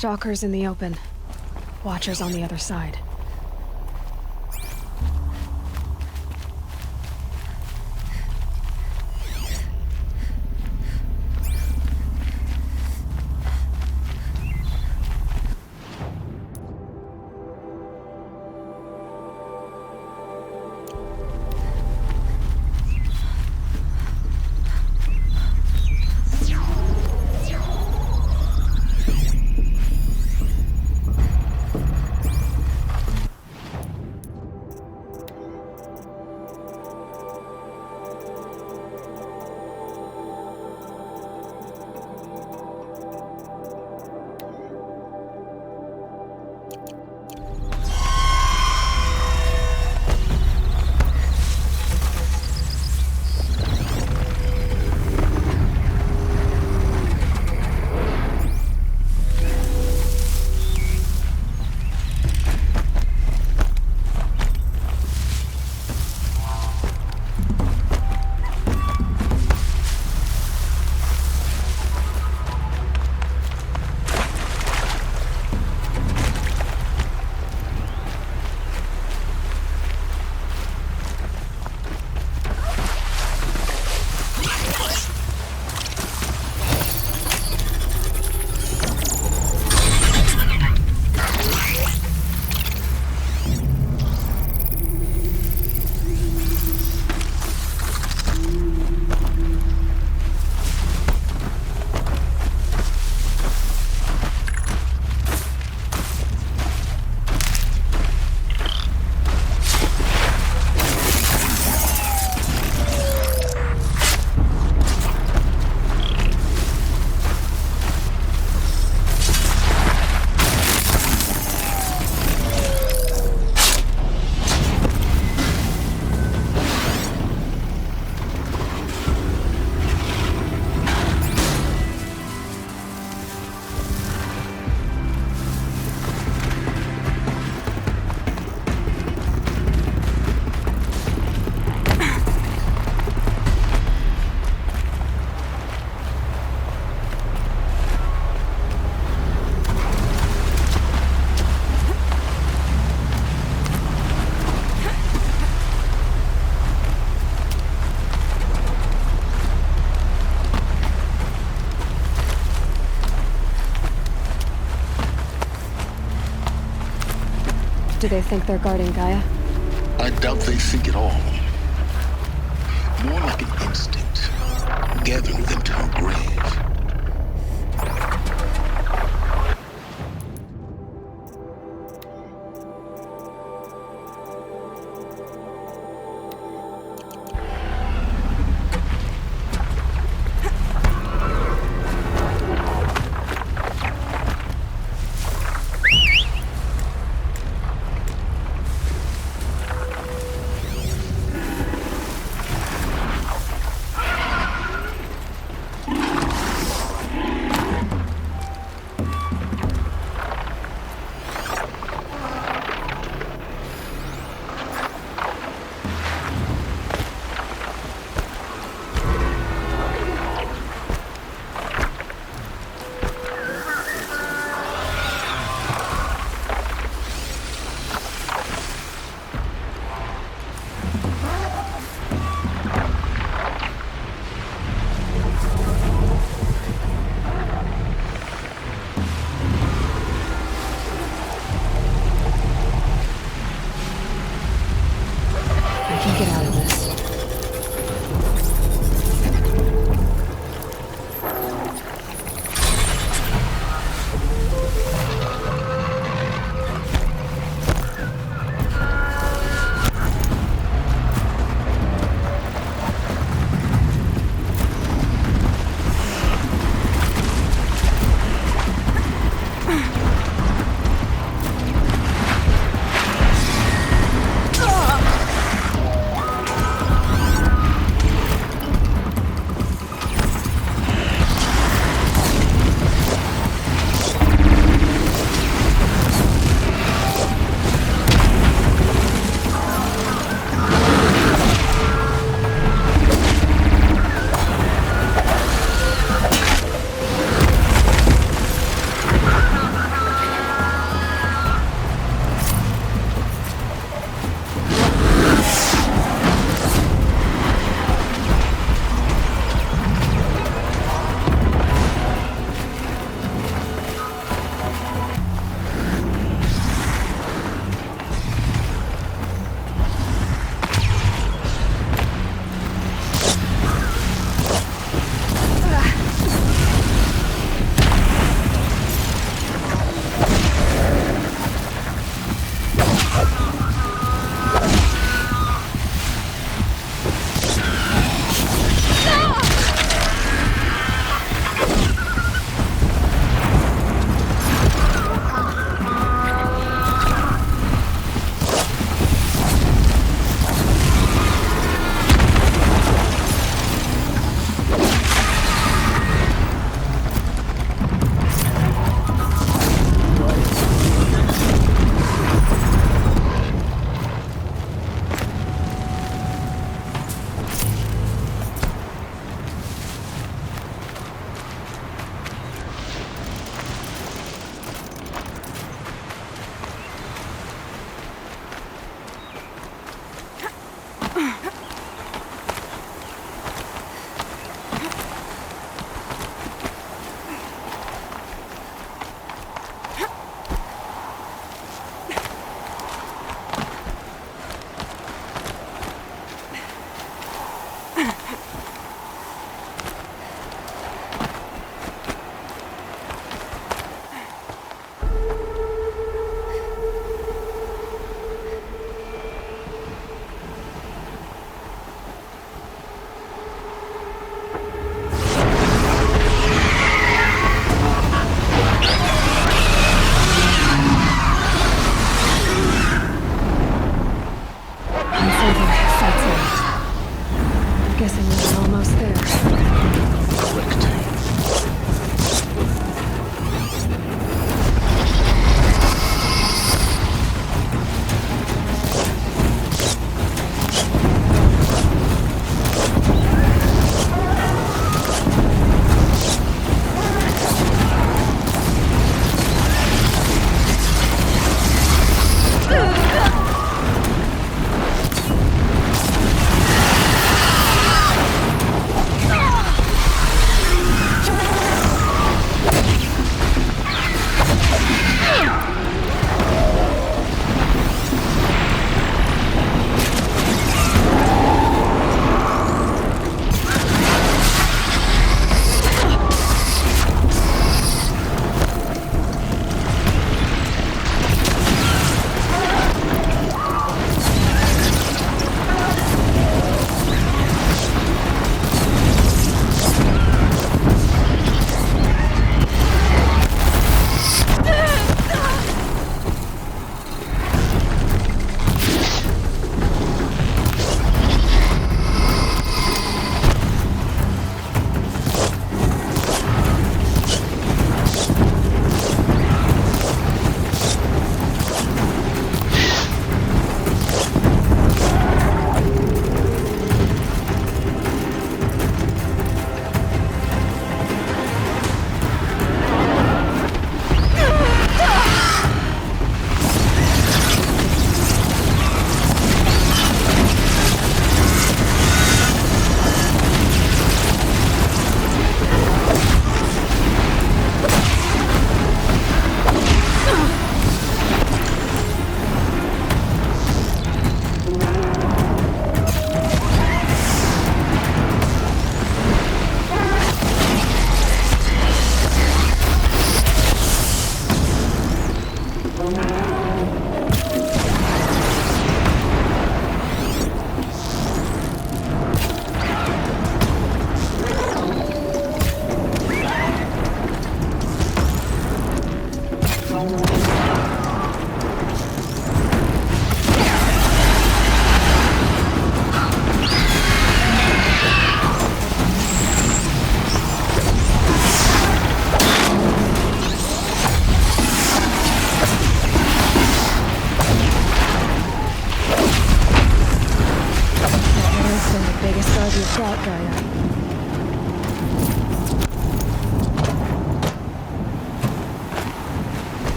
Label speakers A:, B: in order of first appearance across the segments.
A: Stalkers in the open. Watchers on the other side. Do they think they're guarding Gaia?
B: I doubt they think at all. More like an instinct, gathering them to her grave.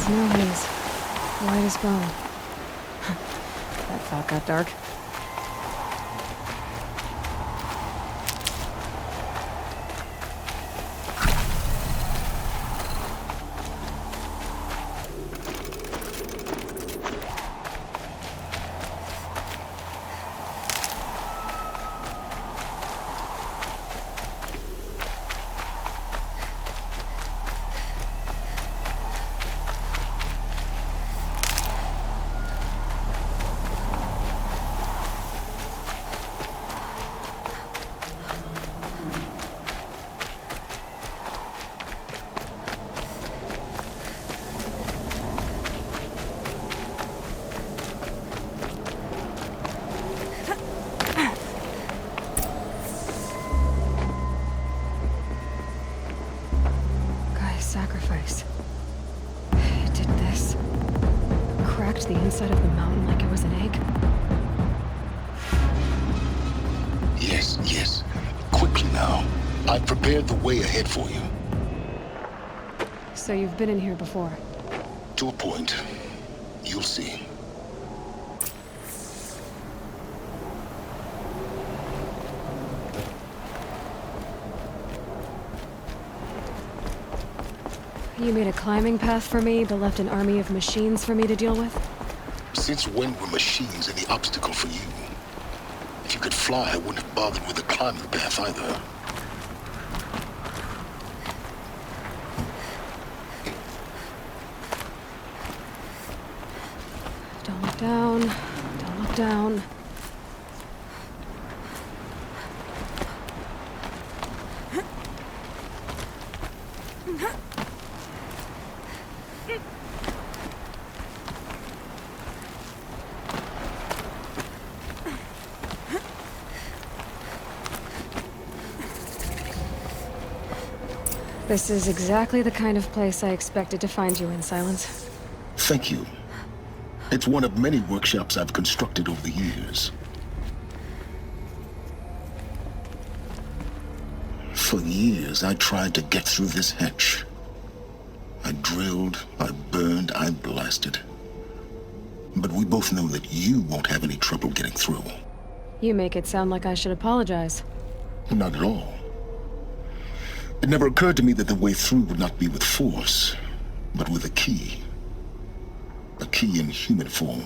A: Snow haze. White as bone. That thought got dark. Sacrifice. It did this. Cracked the inside of the mountain like it was an egg.
B: Yes, yes. Quickly now. I've prepared the way ahead for you.
A: So you've been in here before?
B: To a point. You'll see.
A: You made a climbing path for me, but left an army of machines for me to deal with?
B: Since when were machines any obstacle for you? If you could fly, I wouldn't have bothered with the climbing path either.
A: Don't look down. Don't look down. This is exactly the kind of place I expected to find you in, Silence.
B: Thank you. It's one of many workshops I've constructed over the years. For years, I tried to get through this hatch. I drilled, I burned, I blasted. But we both know that you won't have any trouble getting through.
A: You make it sound like I should apologize.
B: Not at all. It never occurred to me that the way through would not be with force, but with a key. A key in human form.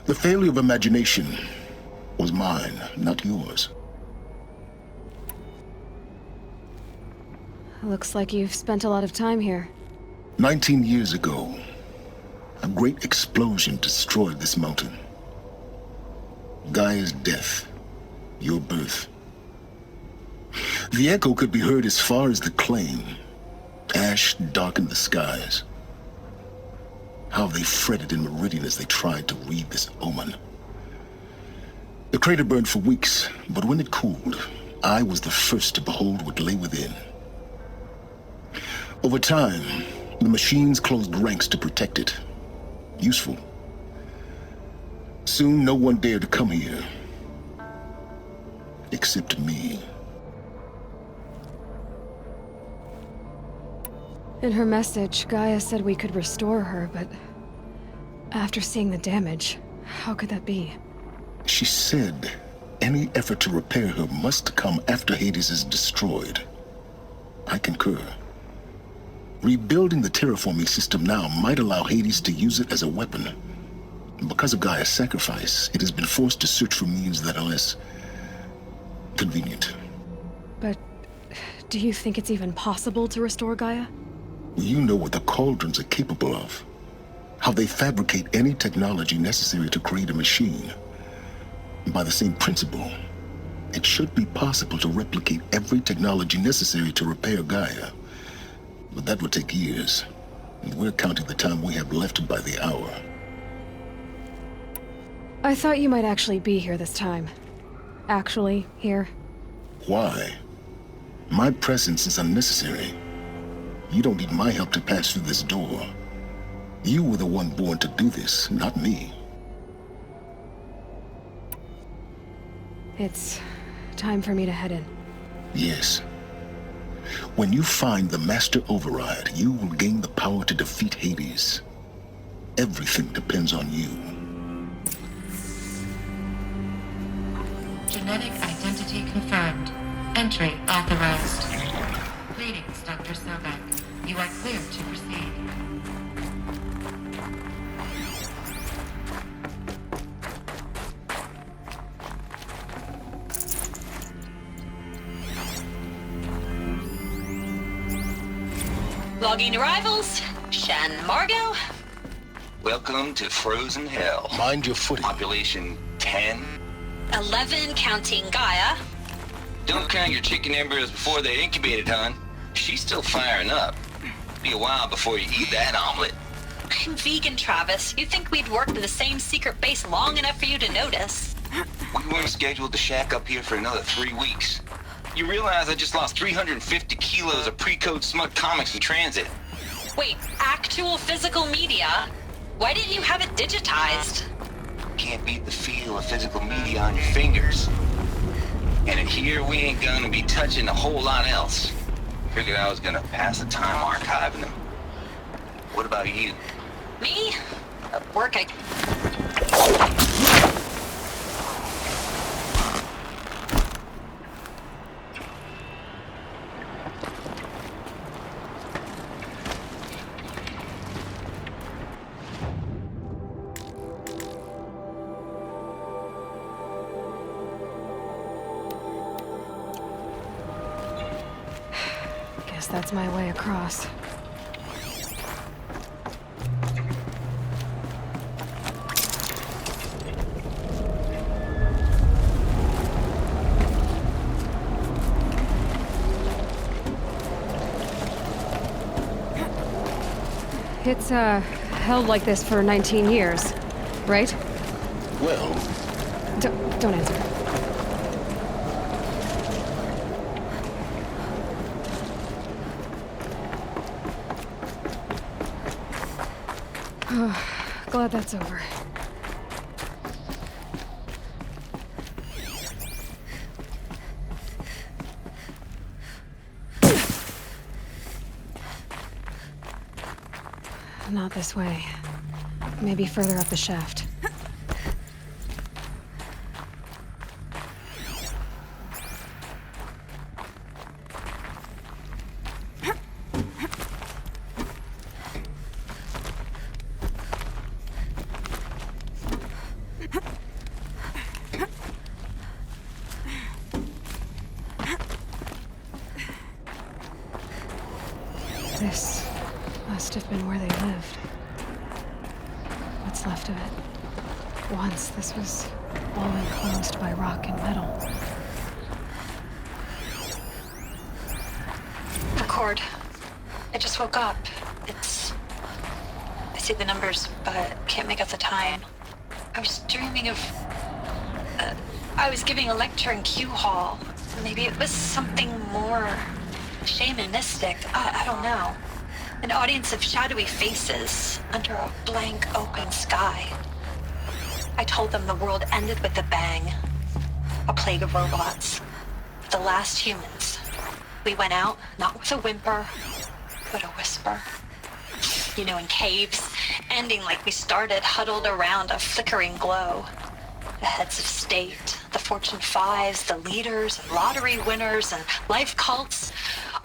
B: The failure of imagination was mine, not yours.
A: Looks like you've spent a lot of time here.
B: 19 years ago, a great explosion destroyed this mountain. Gaia's death, your birth. The echo could be heard as far as the claim. Ash darkened the skies. How they fretted in meridian as they tried to read this omen. The crater burned for weeks, but when it cooled, I was the first to behold what lay within. Over time, the machines closed ranks to protect it. Useful. Soon, no one dared to come here. Except me.
A: In her message, Gaia said we could restore her, but after seeing the damage, how could that be?
B: She said any effort to repair her must come after Hades is destroyed. I concur. Rebuilding the terraforming system now might allow Hades to use it as a weapon. Because of Gaia's sacrifice, it has been forced to search for means that are less convenient.
A: But do you think it's even possible to restore Gaia?
B: You know what the Cauldrons are capable of. How they fabricate any technology necessary to create a machine. By the same principle, it should be possible to replicate every technology necessary to repair Gaia. But that would take years, and we're counting the time we have left by the hour.
A: I thought you might actually be here this time. Actually, here.
B: Why? My presence is unnecessary. You don't need my help to pass through this door. You were the one born to do this, not me.
A: It's time for me to head in.
B: Yes. When you find the Master Override, you will gain the power to defeat Hades. Everything depends on you.
C: Genetic identity confirmed. Entry authorized. Greetings, Dr. Sobek. You are clear to proceed.
D: Logging arrivals. Shan Margot.
E: Welcome to Frozen Hell.
B: Mind your footing.
E: Population 10.
D: 11 counting Gaia.
E: Don't count your chicken embryos before they're incubated, hon. She's still firing up. Be a while before you eat that omelet.
D: I'm vegan, Travis. You'd think we'd worked at the same secret base long enough for you to notice.
E: We weren't scheduled to shack up here for another 3 weeks. You realize I just lost 350 kilos of pre-code smut comics in transit.
D: Wait, actual physical media? Why didn't you have it digitized?
E: Can't beat the feel of physical media on your fingers. And in here, we ain't gonna be touching a whole lot else. Figured I was gonna pass the time archiving them. What about you?
D: Me? At work, I...
A: Guess that's my way across. It's, held like this for 19 years, right?
B: Well,
A: Don't answer. Glad that's over. Not this way. Maybe further up the shaft. This must have been where they lived. What's left of it. Once this was all enclosed by rock and metal.
D: Record. I just woke up. I see the numbers, but can't make out the time. I was dreaming of... I was giving a lecture in Q Hall. Maybe it was something more shamanistic. I don't know. An audience of shadowy faces under a blank open sky. I told them the world ended with a bang. A plague of robots. The last humans. We went out, not with a whimper, but a whisper. You know, in caves, ending like we started, huddled around a flickering glow. The heads of state, the Fortune 5s, the leaders, and lottery winners, and life cults,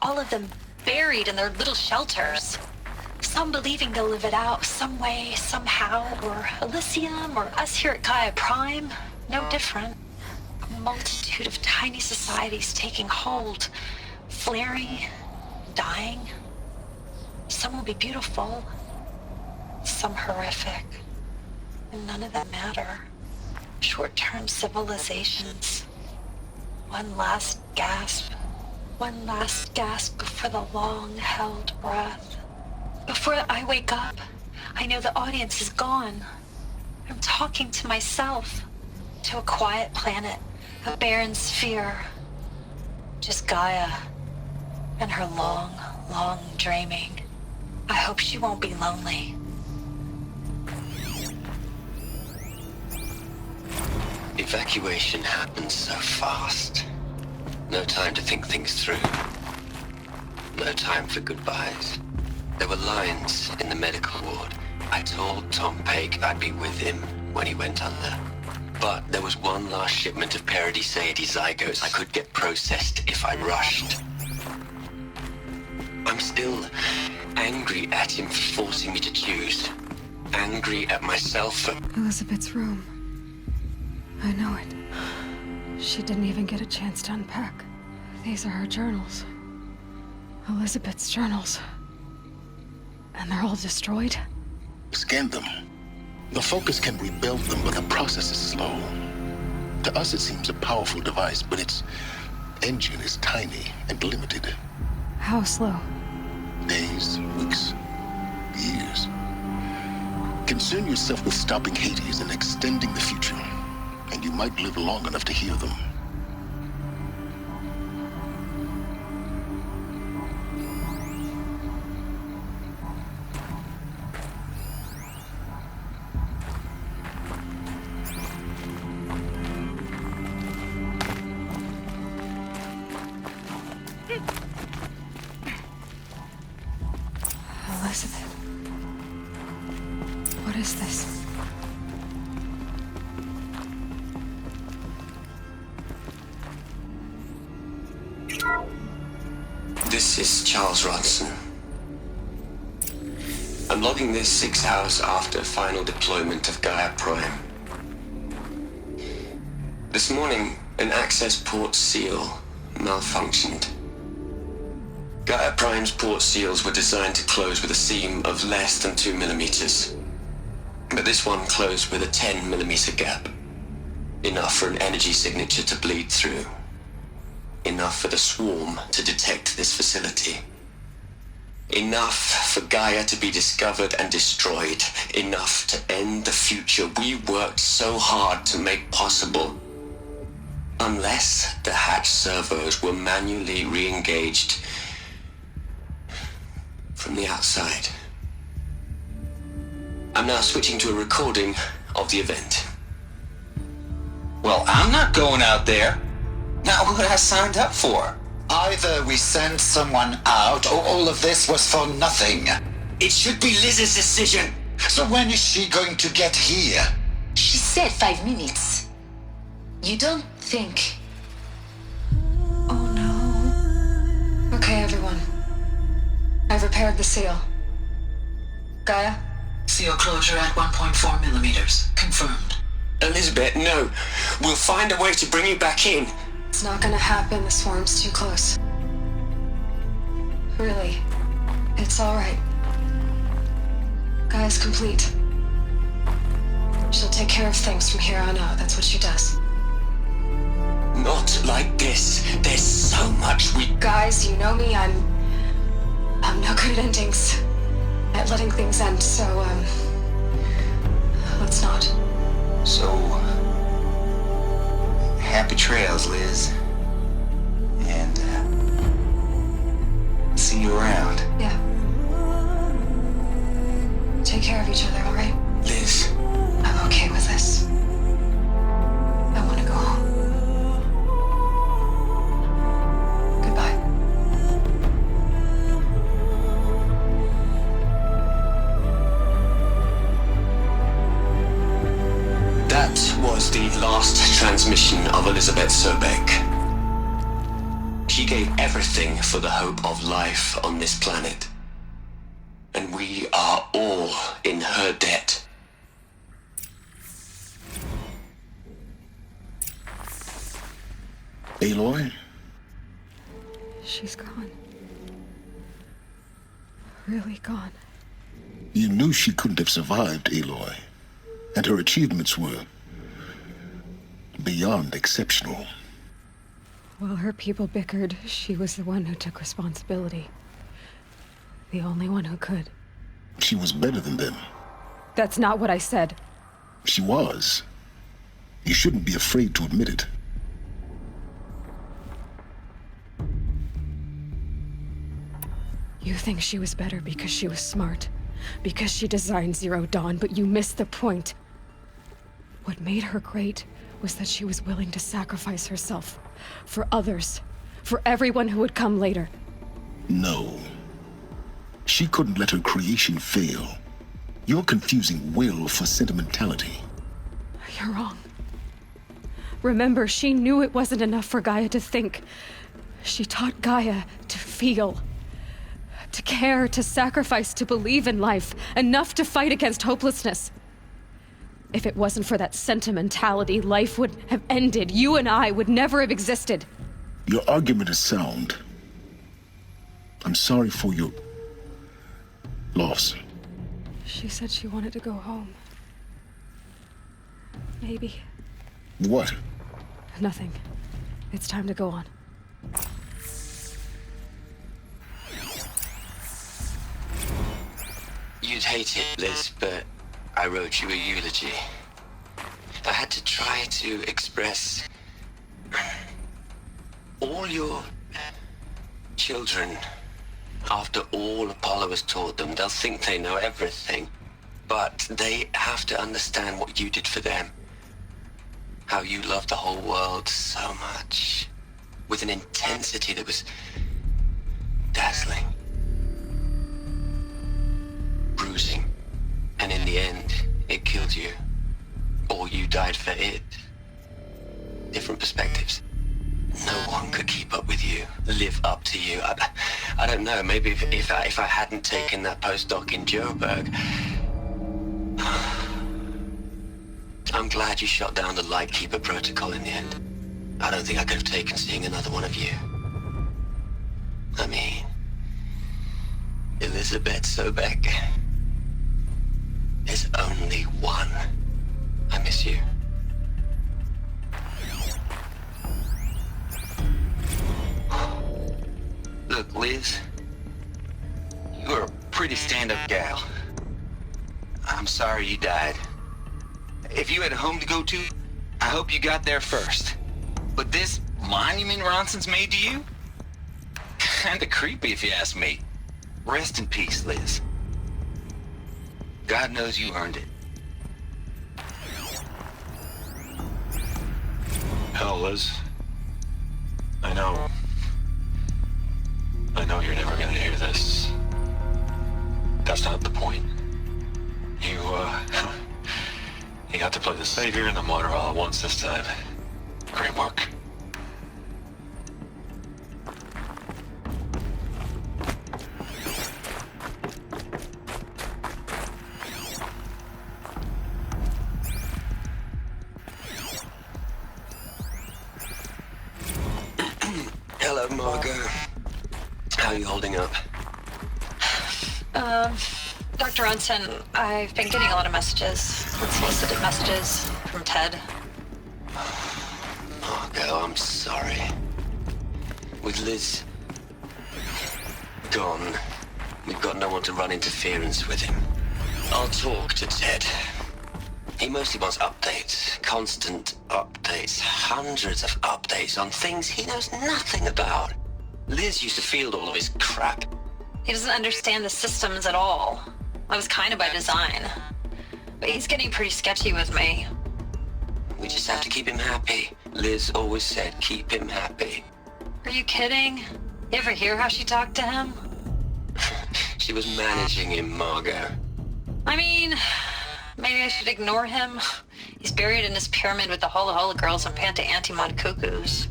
D: all of them buried in their little shelters. Some believing they'll live it out some way, somehow, or Elysium, or us here at Gaia Prime, no different. A multitude of tiny societies taking hold, flaring, dying. Some will be beautiful, some horrific, and none of them matter. short-term civilizations. One last gasp. One last gasp before the long-held breath. Before I wake up, I know the audience is gone. I'm talking to myself. To a quiet planet, a barren sphere. Just Gaia and her long, long dreaming. I hope she won't be lonely.
F: Evacuation happened so fast. No time to think things through. No time for goodbyes. There were lines in the medical ward. I told Tom Pake I'd be with him when he went under. But there was one last shipment of Paradiseidae zygotes I could get processed if I rushed. I'm still angry at him for forcing me to choose. Angry at myself for...
A: Elizabeth's room. I know it. She didn't even get a chance to unpack. These are her journals. Elizabeth's journals. And they're all destroyed?
B: Scan them. The Focus can rebuild them, but the process is slow. To us, it seems a powerful device, but its engine is tiny and limited.
A: How slow?
B: Days, weeks, years. Concern yourself with stopping Hades and extending the future, and you might live long enough to hear them.
A: Elizabeth. What is this?
F: This is Charles Ronson. I'm logging this 6 hours after final deployment of Gaia Prime. This morning, an access port seal malfunctioned. Gaia Prime's port seals were designed to close with a seam of less than 2 millimeters. But this one closed with a 10 millimeter gap. Enough for an energy signature to bleed through. Enough for the swarm to detect this facility. Enough for Gaia to be discovered and destroyed. Enough to end the future we worked so hard to make possible. Unless the hatch servos were manually re-engaged from the outside. I'm now switching to a recording of the event.
E: Well, I'm not going out there. Not what I signed up for.
G: Either we send someone out, or all of this was for nothing.
F: It should be Liz's decision.
G: So when is she going to get here?
H: She said 5 minutes. You don't think...
A: Oh no. Okay, everyone. I've repaired the seal. Gaia?
I: Seal closure at 1.4 millimeters. Confirmed.
F: Elizabeth, no. We'll find a way to bring you back in.
A: It's not gonna happen. The swarm's too close. Really. It's alright. Gaia's complete. She'll take care of things from here on out. That's what she does.
F: Not like this. There's so much we...
A: Guys, you know me. I'm no good at endings. At letting things end, so, let's not.
E: So, happy trails, Liz. And, see you around.
A: Yeah. Take care of each other, alright?
F: Liz.
A: I'm okay with this. I want to go home. Goodbye.
F: That was the last transmission of Elizabeth Sobek. She gave everything for the hope of life on this planet. And we are all in her debt.
B: Aloy?
A: She's gone. Really gone.
B: You knew she couldn't have survived, Aloy. And her achievements were beyond exceptional.
A: While her people bickered, she was the one who took responsibility. The only one who could.
B: She was better than them.
A: That's not what I said.
B: She was. You shouldn't be afraid to admit it.
A: You think she was better because she was smart, because she designed Zero Dawn, but you missed the point. What made her great was that she was willing to sacrifice herself for others, for everyone who would come later.
B: No. She couldn't let her creation fail. You're confusing will for sentimentality.
A: You're wrong. Remember, she knew it wasn't enough for Gaia to think. She taught Gaia to feel. To care, to sacrifice, to believe in life. Enough to fight against hopelessness. If it wasn't for that sentimentality, life would have ended. You and I would never have existed.
B: Your argument is sound. I'm sorry for your loss.
A: She said she wanted to go home. Maybe.
B: What?
A: Nothing. It's time to go on.
F: You'd hate it, Liz, but I wrote you a eulogy. I had to try to express all your children. After all Apollo has taught them, they'll think they know everything. But they have to understand what you did for them. How you loved the whole world so much. With an intensity that was dazzling. Bruising. And in the end, it killed you. Or you died for it. Different perspectives. No one could keep up with you, live up to you. I don't know, maybe if I hadn't taken that postdoc in Joburg. I'm glad you shot down the Lightkeeper protocol in the end. I don't think I could have taken seeing another one of you. I mean, Elizabeth Sobek. There's only one. I miss you.
E: Look, Liz, you're a pretty stand-up gal. I'm sorry you died. If you had a home to go to, I hope you got there first. But this monument Ronson's made to you? Kinda creepy if you ask me. Rest in peace, Liz. God knows you earned it.
J: Hell, Liz. I know you're never gonna hear this. That's not the point. You got to play the savior and the martyr all at once this time. Great work.
F: Hello, Margot. How are you holding up?
D: Dr. Ronson, I've been getting a lot of messages, unsolicited messages from Ted.
F: Margot, I'm sorry. With Liz gone, we've got no one to run interference with him. I'll talk to Ted. He mostly wants updates, constant updates, hundreds of updates on things he knows nothing about. Liz used to field all of his crap.
D: He doesn't understand the systems at all. That was kind of by design. But he's getting pretty sketchy with me.
F: We just have to keep him happy. Liz always said, keep him happy.
D: Are you kidding? You ever hear how she talked to him?
F: She was managing him, Margot.
D: I mean, maybe I should ignore him. He's buried in his pyramid with the Hola Hola girls and Panta Antimon cuckoos.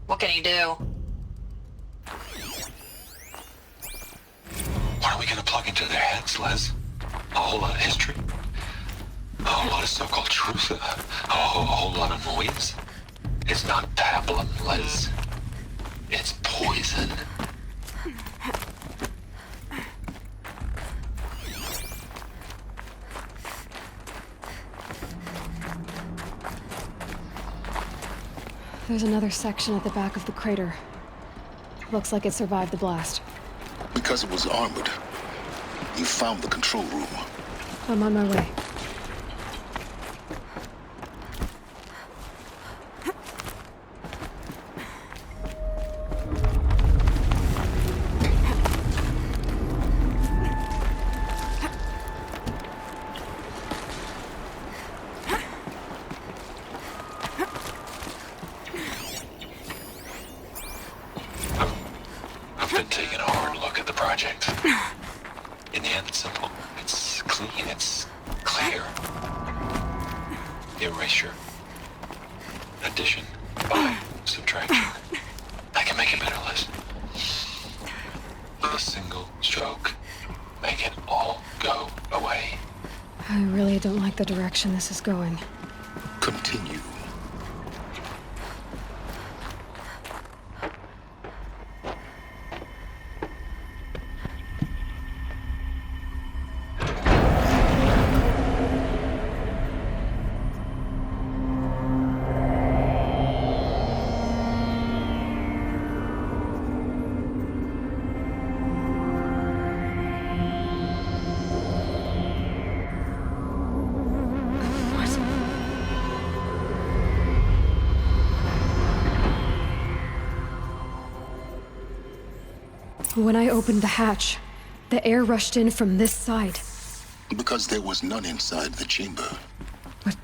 D: What can he do?
J: What are we gonna plug into their heads, Liz? A whole lot of history? A whole lot of so-called truth? A whole lot of noise? It's not pablum, Liz. It's poison.
A: There's another section at the back of the crater. Looks like it survived the blast.
B: Because it was armored. You found the control room.
A: I'm on my way.
J: I've been taking a hard look at the project. In the end, it's simple. It's clean. It's clear. Erasure. Addition. By. Subtraction. I can make a better list. With a single stroke. Make it all go away.
A: I really don't like the direction this is going.
B: Continue.
A: When I opened the hatch, the air rushed in from this side.
B: Because there was none inside the chamber.
A: But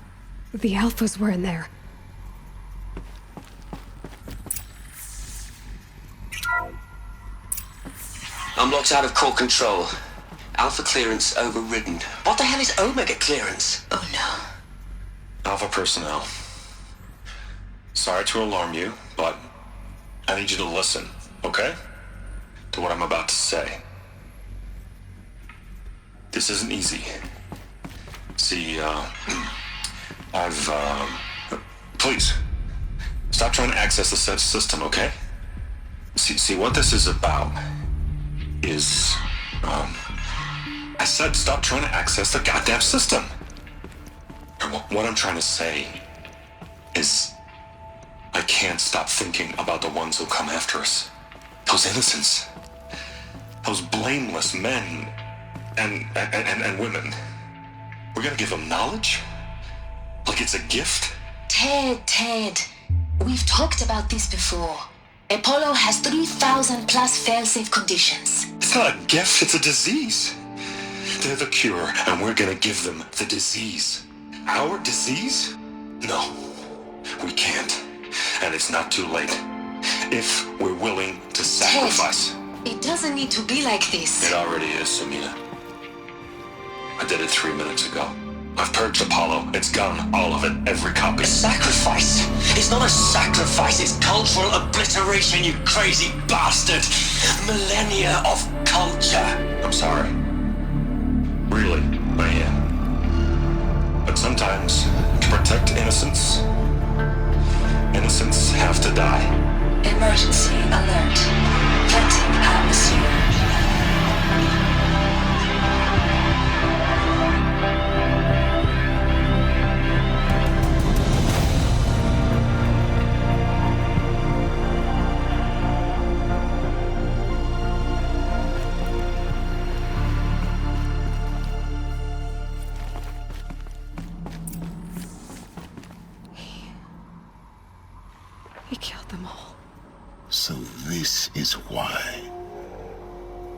A: the Alphas were in there.
F: I'm locked out of core control. Alpha clearance overridden. What the hell is Omega clearance?
H: Oh no.
J: Alpha personnel. Sorry to alarm you, but I need you to listen, okay? To what I'm about to say. This isn't easy. See, please, stop trying to access the system, okay? See, what this is about is, I said stop trying to access the goddamn system. And what I'm trying to say is, I can't stop thinking about the ones who come after us. Those innocents. Those blameless men and women. We're gonna give them knowledge? Like it's a gift?
H: Ted. We've talked about this before. Apollo has 3,000 plus fail-safe conditions.
J: It's not a gift, it's a disease. They're the cure, and we're gonna give them the disease. Our disease? No, we can't. And it's not too late. If we're willing to sacrifice.
H: Ted, it doesn't need to be like this.
J: It already is, Samina. I did it 3 minutes ago. I've purged Apollo. It's gone. All of it. Every copy.
F: A sacrifice? It's not a sacrifice, it's cultural obliteration, you crazy bastard! Millennia of culture!
J: I'm sorry. Really, I am. But sometimes, to protect innocence, innocents have to die.
H: Emergency alert. Venting atmosphere.
A: He killed them all.
B: So this is why.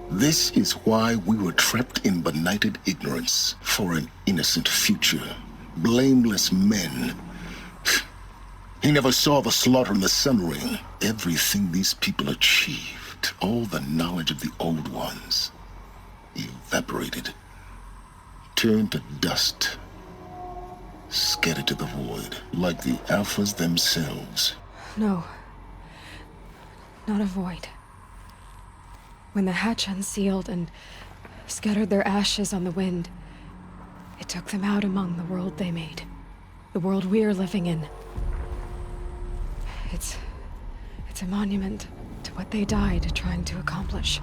B: This is why we were trapped in benighted ignorance for an innocent future. Blameless men. He never saw the slaughter in the Sun Ring. Everything these people achieved, all the knowledge of the old ones, evaporated, turned to dust, scattered to the void, like the Alphas themselves.
A: No. Not a void. When the hatch unsealed and scattered their ashes on the wind, it took them out among the world they made. The world we're living in. It's a monument to what they died trying to accomplish.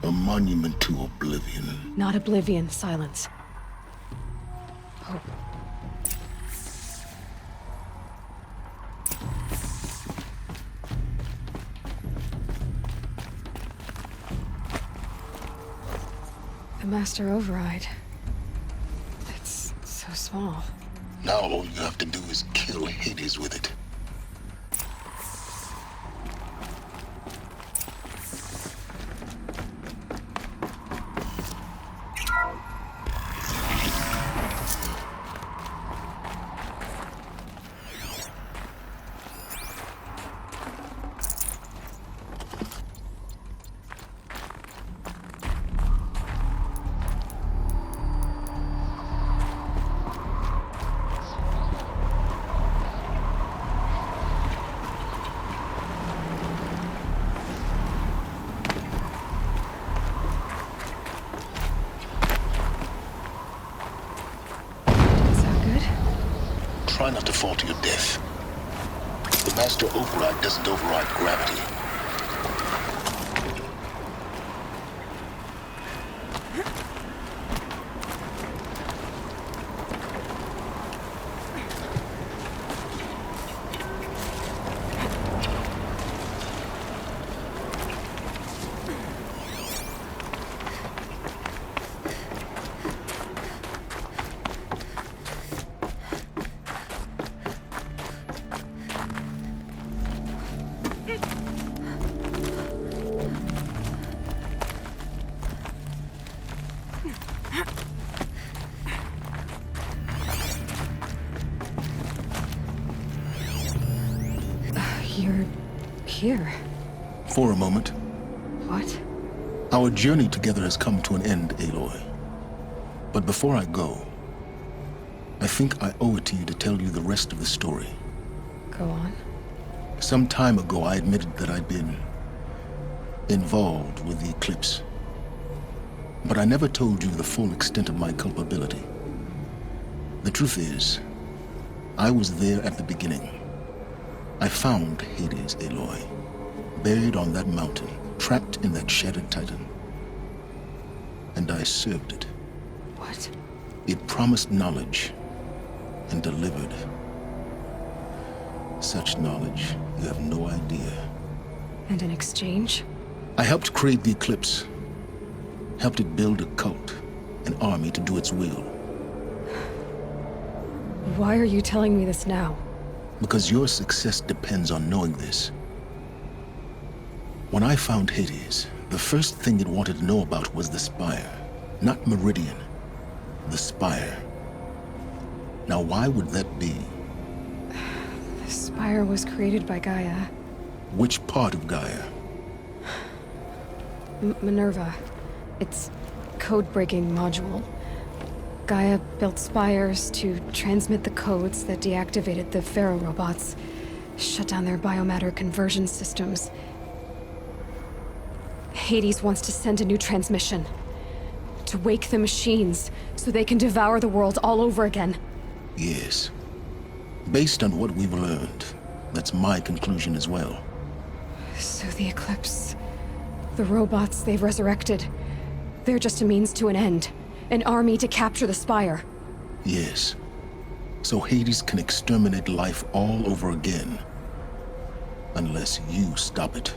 B: A monument to oblivion.
A: Not oblivion, silence. Hope. The master override. It's so small.
B: Now all you have to do is kill Hades with it. Try not to fall to your death. The master override doesn't override gravity.
A: You're here.
B: For a moment.
A: What?
B: Our journey together has come to an end, Aloy. But before I go, I think I owe it to you to tell you the rest of the story.
A: Go on.
B: Some time ago, I admitted that I'd been involved with the eclipse. But I never told you the full extent of my culpability. The truth is, I was there at the beginning. I found Hades, Aloy, buried on that mountain, trapped in that shattered titan. And I served it.
A: What?
B: It promised knowledge and delivered. Such knowledge, you have no idea.
A: And in exchange?
B: I helped create the eclipse. Helped it build a cult, an army to do its will.
A: Why are you telling me this now?
B: Because your success depends on knowing this. When I found Hades, the first thing it wanted to know about was the Spire. Not Meridian. The Spire. Now why would that be?
A: The Spire was created by Gaia.
B: Which part of Gaia?
A: Minerva. Its code-breaking module. Gaia built spires to transmit the codes that deactivated the Pharaoh robots, shut down their biomatter conversion systems. Hades wants to send a new transmission. To wake the machines, so they can devour the world all over again.
B: Yes. Based on what we've learned, that's my conclusion as well.
A: So the Eclipse... the robots they've resurrected... they're just a means to an end. An army to capture the Spire.
B: Yes. So Hades can exterminate life all over again. Unless you stop it.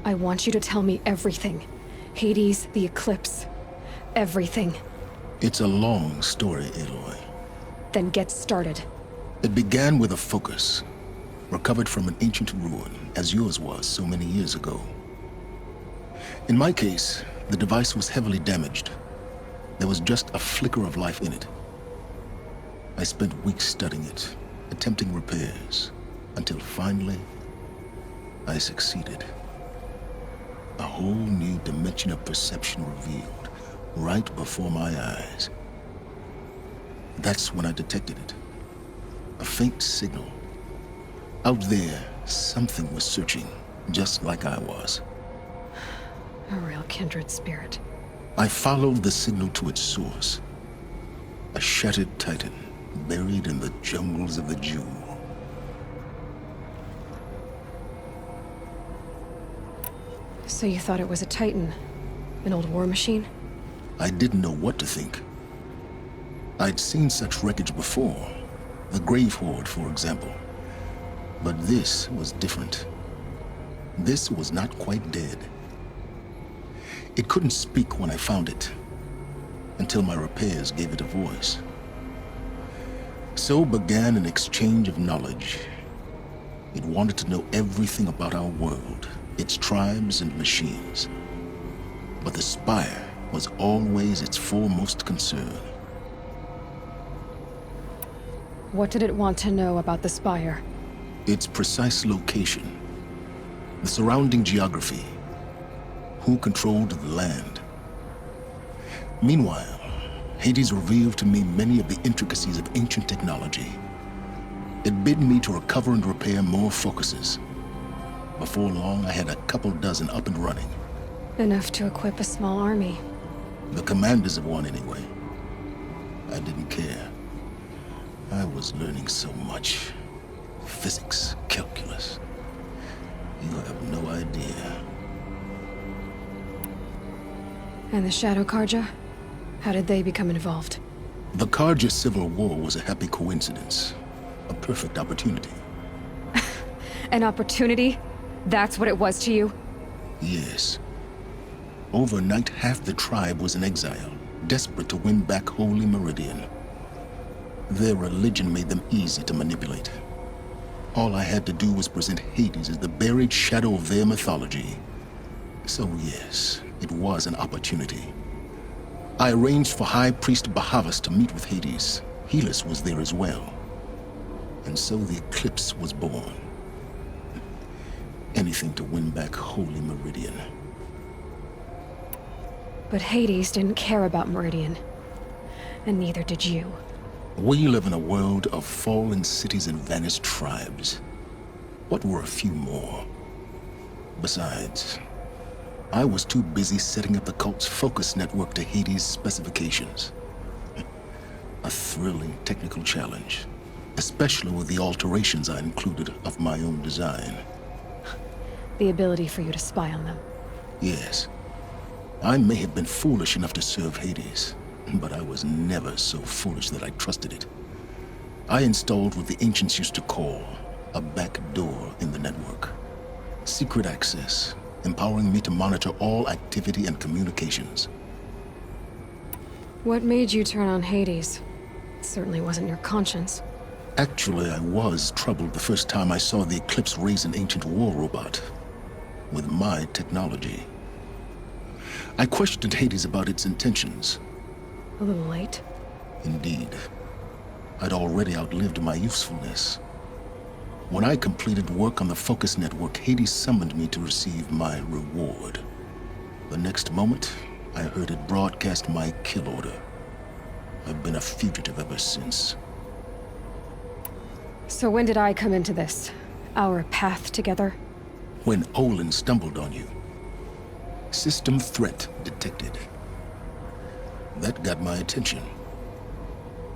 A: I want you to tell me everything. Hades, the Eclipse. Everything.
B: It's a long story, Aloy.
A: Then get started.
B: It began with a focus. Recovered from an ancient ruin, as yours was so many years ago. In my case, the device was heavily damaged. There was just a flicker of life in it. I spent weeks studying it, attempting repairs, until finally, I succeeded. A whole new dimension of perception revealed, right before my eyes. That's when I detected it. A faint signal. Out there, something was searching, just like I was.
A: A real kindred spirit.
B: I followed the signal to its source. A shattered titan, buried in the jungles of the Jewel.
A: So you thought it was a titan? An old war machine?
B: I didn't know what to think. I'd seen such wreckage before. The Grave Horde, for example. But this was different. This was not quite dead. It couldn't speak when I found it, until my repairs gave it a voice. So began an exchange of knowledge. It wanted to know everything about our world, its tribes and machines. But the Spire was always its foremost concern.
A: What did it want to know about the Spire?
B: Its precise location, the surrounding geography, who controlled the land. Meanwhile, Hades revealed to me many of the intricacies of ancient technology. It bid me to recover and repair more focuses. Before long, I had a couple dozen up and running.
A: Enough to equip a small army.
B: The commanders of one, anyway. I didn't care. I was learning so much. Physics, calculus. You have no idea.
A: And the Shadow Karja? How did they become involved?
B: The Karja Civil War was a happy coincidence. A perfect opportunity.
A: An opportunity? That's what it was to you?
B: Yes. Overnight, half the tribe was in exile, desperate to win back Holy Meridian. Their religion made them easy to manipulate. All I had to do was present Hades as the buried shadow of their mythology. So yes, it was an opportunity. I arranged for High Priest Bahavas to meet with Hades. Helis was there as well. And so the eclipse was born. Anything to win back Holy Meridian.
A: But Hades didn't care about Meridian. And neither did you.
B: We live in a world of fallen cities and vanished tribes. What were a few more? Besides, I was too busy setting up the cult's focus network to Hades' specifications. A thrilling technical challenge, especially with the alterations I included of my own design.
A: The ability for you to spy on them.
B: Yes. I may have been foolish enough to serve Hades, but I was never so foolish that I trusted it. I installed what the ancients used to call a back door in the network. Secret access, empowering me to monitor all activity and communications.
A: What made you turn on Hades? It certainly wasn't your conscience.
B: Actually, I was troubled the first time I saw the Eclipse raise an ancient war robot. With my technology. I questioned Hades about its intentions.
A: A little late?
B: Indeed. I'd already outlived my usefulness. When I completed work on the Focus Network, Hades summoned me to receive my reward. The next moment, I heard it broadcast my kill order. I've been a fugitive ever since.
A: So when did I come into this? Our path together?
B: When Olin stumbled on you. System threat detected. That got my attention.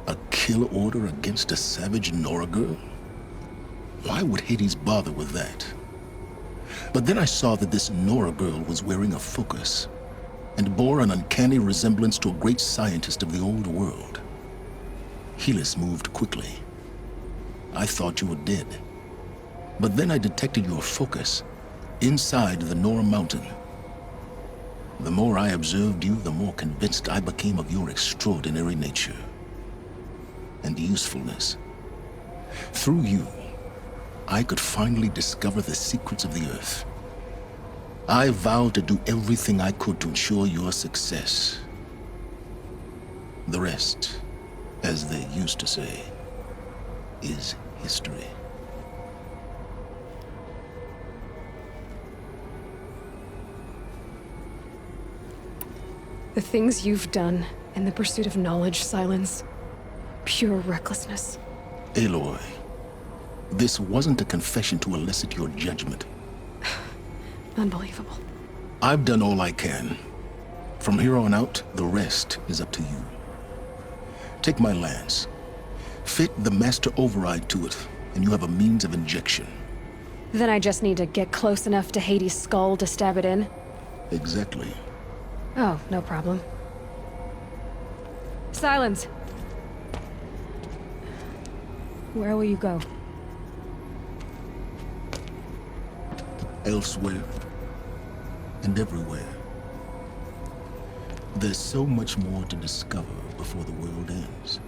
B: A kill order against a savage Nora girl? Why would Hades bother with that? But then I saw that this Nora girl was wearing a focus, and bore an uncanny resemblance to a great scientist of the old world. Helis moved quickly. I thought you were dead. But then I detected your focus inside the Nora mountain. The more I observed you, the more convinced I became of your extraordinary nature and usefulness. Through you, I could finally discover the secrets of the Earth. I vowed to do everything I could to ensure your success. The rest, as they used to say, is history.
A: The things you've done in the pursuit of knowledge, Silence. Pure recklessness.
B: Aloy, this wasn't a confession to elicit your judgment.
A: Unbelievable.
B: I've done all I can. From here on out, the rest is up to you. Take my lance. Fit the master override to it, and you have a means of injection.
A: Then I just need to get close enough to Hades' skull to stab it in?
B: Exactly.
A: Oh, no problem. Silence! Where will you go?
B: Elsewhere. And everywhere. There's so much more to discover before the world ends.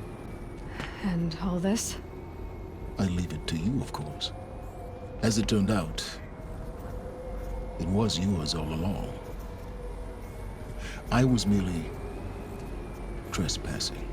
A: And all this?
B: I leave it to you, of course. As it turned out, it was yours all along. I was merely trespassing.